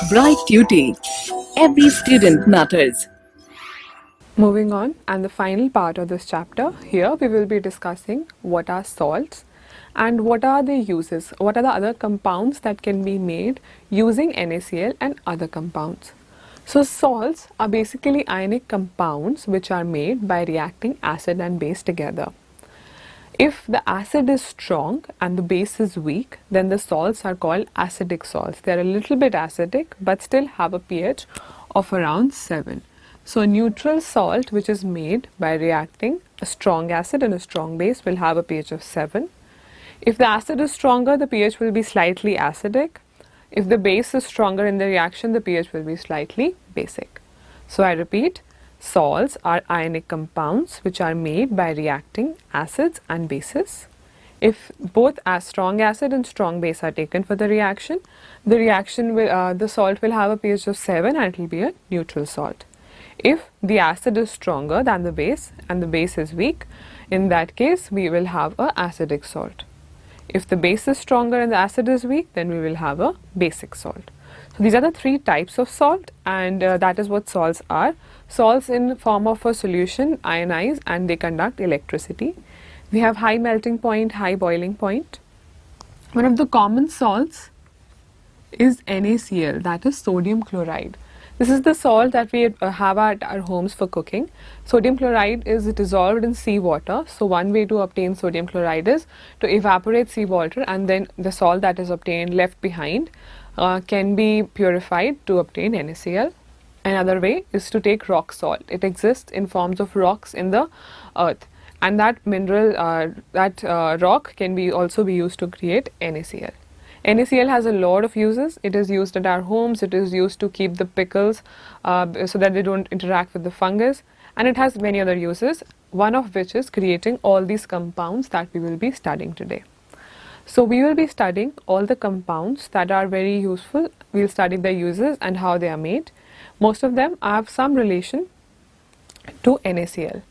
Bright Duty. Every student matters. Moving on, and the final part of this chapter, here we will be discussing what are salts and what are their uses, what are the other compounds that can be made using NaCl and other compounds. So salts are basically ionic compounds which are made by reacting acid and base together. If the acid is strong and the base is weak, then the salts are called acidic salts. They are a little bit acidic but still have a pH of around 7. So a neutral salt which is made by reacting a strong acid and a strong base will have a pH of 7. If the acid is stronger, the pH will be slightly acidic. If the base is stronger in the reaction, the pH will be slightly basic. So I repeat, salts are ionic compounds which are made by reacting acids and bases. If both strong acid and strong base are taken for the reaction will, the salt will have a pH of 7 and it will be a neutral salt. If the acid is stronger than the base and the base is weak, in that case we will have a acidic salt. If the base is stronger and the acid is weak, then we will have a basic salt. So these are the three types of salt, and that is what salts are. Salts in the form of a solution ionize and they conduct electricity. We have high melting point, high boiling point. One of the common salts is NaCl, that is sodium chloride. This is the salt that we have at our homes for cooking. Sodium chloride is dissolved in seawater. So one way to obtain sodium chloride is to evaporate seawater, and then the salt that is obtained left behind can be purified to obtain NaCl. Another way is to take rock salt. It exists in forms of rocks in the earth, and that mineral, rock can also be used to create NaCl. NaCl has a lot of uses. It is used at our homes. It is used to keep the pickles so that they don't interact with the fungus, and it has many other uses, one of which is creating all these compounds that we will be studying today. So we will be studying all the compounds that are very useful. We will study their uses and how they are made. Most of them have some relation to NaCl.